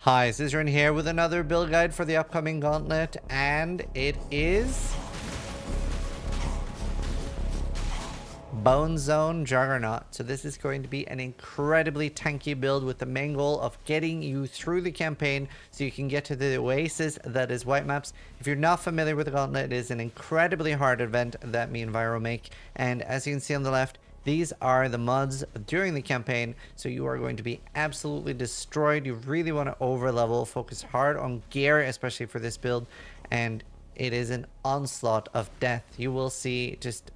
Hi, Zizaran here with another build guide for the upcoming gauntlet, and it is Boneshatter Juggernaut. So this is going to be an incredibly tanky build with the main goal of getting you through the campaign so you can get to the oasis that is white maps. If you're not familiar with the gauntlet, it is an incredibly hard event that me and Viro make, and as you can see on the left, these are the mods during the campaign, so you are going to be absolutely destroyed. You really want to over level, focus hard on gear, especially for this build, and it is an onslaught of death. You will see just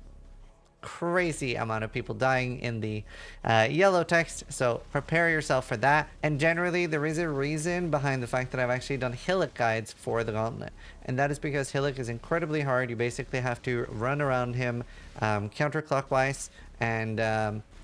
crazy amount of people dying in the yellow text, so prepare yourself for that. And generally there is a reason behind the fact that I've actually done hillock guides for the gauntlet, and that is because hillock is incredibly hard. You basically have to run around him counterclockwise and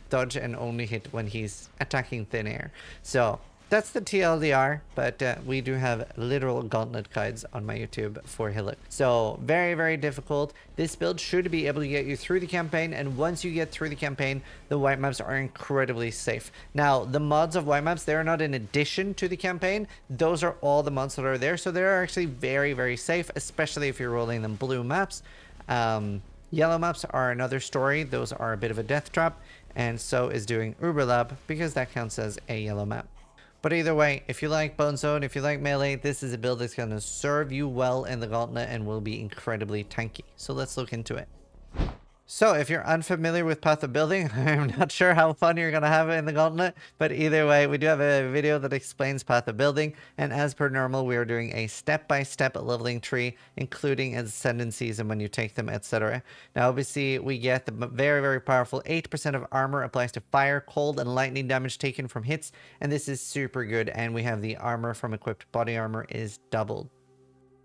dodge and only hit when he's attacking thin air. So that's the TLDR, but we do have literal gauntlet guides on my YouTube for hillock. So very, very difficult. This build should be able to get you through the campaign, and once you get through the campaign, the white maps are incredibly safe. Now, the mods of white maps, they're not in addition to the campaign. Those are all the mods that are there, so they're actually very, very safe, especially if you're rolling them blue maps. Yellow maps are another story. Those are a bit of a death trap, and so is doing Uberlab, because that counts as a yellow map. But either way, if you like Boneshatter, if you like melee, this is a build that's going to serve you well in the gauntlet and will be incredibly tanky. So let's look into it. So if you're unfamiliar with path of building, I'm not sure how fun you're going to have it in the gauntlet, but either way, we do have a video that explains path of building, and as per normal, we are doing a step-by-step leveling tree, including ascendancies and when you take them, etc. Now obviously we get the very, very powerful 8% of armor applies to fire, cold, and lightning damage taken from hits, and this is super good, and we have the armor from equipped body armor is doubled.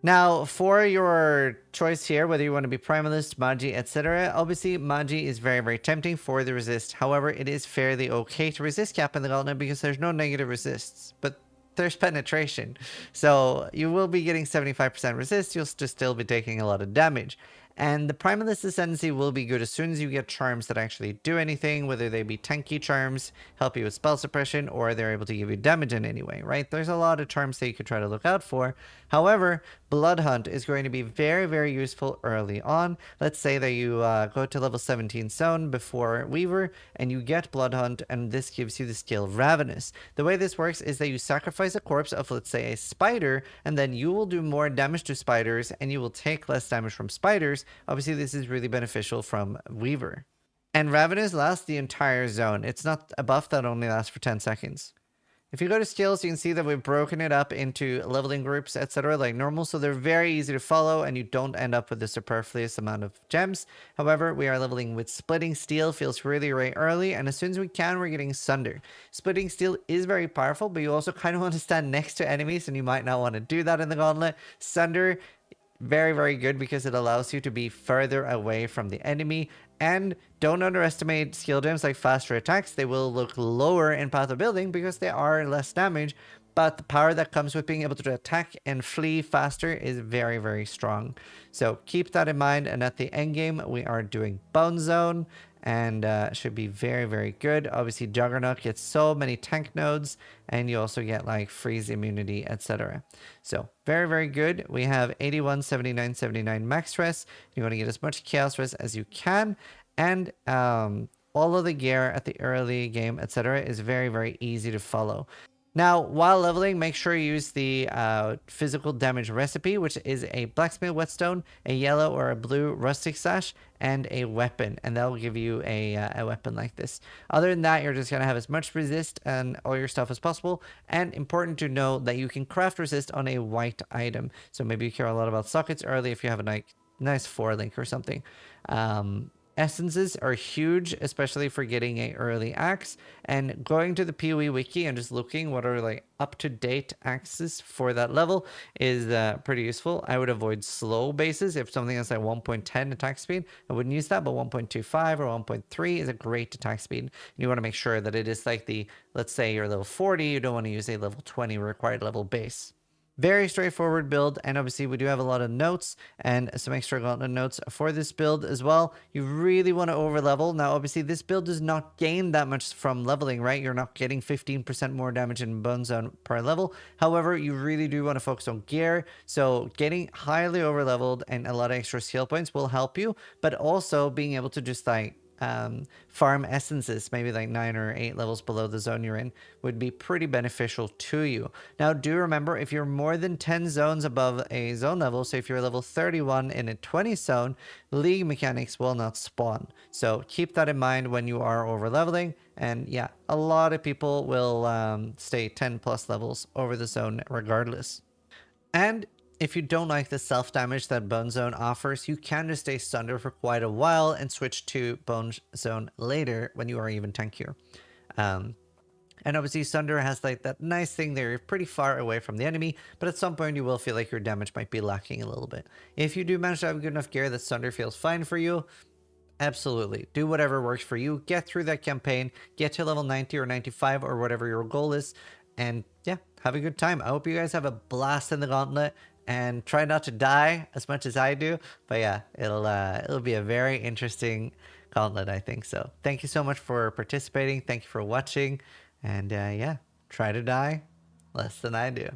Now, for your choice here, whether you want to be Primalist, Magi, etc., obviously Magi is very, very tempting for the resist. However, it is fairly okay to resist cap in the gauntlet because there's no negative resists, but there's penetration. So you will be getting 75% resist, you'll just still be taking a lot of damage. And the Primalist Ascendancy will be good as soon as you get charms that actually do anything, whether they be tanky charms, help you with spell suppression, or they're able to give you damage in any way, right? There's a lot of charms that you could try to look out for. However, Blood Hunt is going to be very, very useful early on. Let's say that you go to level 17 zone before Weaver, and you get Blood Hunt, and this gives you the skill Ravenous. The way this works is that you sacrifice a corpse of, let's say, a spider, and then you will do more damage to spiders, and you will take less damage from spiders. Obviously, this is really beneficial from Weaver. And Ravenous lasts the entire zone. It's not a buff that only lasts for 10 seconds. If you go to skills, you can see that we've broken it up into leveling groups, etc. like normal, so they're very easy to follow and you don't end up with a superfluous amount of gems. However, we are leveling with Splitting Steel, feels really, really early, and as soon as we can, we're getting Sunder. Splitting Steel is very powerful, but you also kind of want to stand next to enemies, and you might not want to do that in the gauntlet. Sunder, very, very good because it allows you to be further away from the enemy. And don't underestimate skill gems like faster attacks. They will look lower in path of building because they are less damage, but the power that comes with being able to attack and flee faster is very, very strong. So keep that in mind, and at the end game we are doing Bone Zone, and should be very, very good. Obviously Juggernaut gets so many tank nodes, and you also get like freeze immunity, etc. So very, very good. We have 81, 79, 79 max stress. You want to get as much chaos stress as you can, and all of the gear at the early game, etc. is very, very easy to follow. Now, while leveling, make sure you use the physical damage recipe, which is a blacksmith whetstone, a yellow or a blue rustic sash, and a weapon, and that will give you a weapon like this. Other than that, you're just going to have as much resist and all your stuff as possible, and important to know that you can craft resist on a white item. So maybe you care a lot about sockets early if you have a nice 4-link or something. Essences are huge, especially for getting a early axe, and going to the PoE wiki and just looking what are like up-to-date axes for that level is pretty useful. I would avoid slow bases. If something has like 1.10 attack speed, I wouldn't use that, but 1.25 or 1.3 is a great attack speed. And you want to make sure that it is like the, let's say you're level 40, you don't want to use a level 20 required level base. Very straightforward build, and obviously we do have a lot of notes and some extra gauntlet notes for this build as well. You really want to over level. Now obviously this build does not gain that much from leveling, right? You're not getting 15% more damage in Bone Zone per level. However, you really do want to focus on gear, so getting highly over leveled and a lot of extra skill points will help you, but also being able to just like farm essences, maybe like 9 or 8 levels below the zone you're in, would be pretty beneficial to you. Now, do remember, if you're more than 10 zones above a zone level, so if you're level 31 in a 20 zone, league mechanics will not spawn. So keep that in mind when you are over leveling. And yeah, a lot of people will stay 10 plus levels over the zone regardless. And if you don't like the self-damage that Bone Zone offers, you can just stay Sunder for quite a while and switch to Bone Zone later when you are even tankier. And obviously Sunder has like that nice thing there, you're pretty far away from the enemy, but at some point you will feel like your damage might be lacking a little bit. If you do manage to have good enough gear that Sunder feels fine for you, absolutely. Do whatever works for you. Get through that campaign, get to level 90 or 95 or whatever your goal is, and yeah, have a good time. I hope you guys have a blast in the gauntlet and try not to die as much as I do. But yeah, it'll be a very interesting gauntlet, I think. So thank you so much for participating. Thank you for watching. And yeah, try to die less than I do.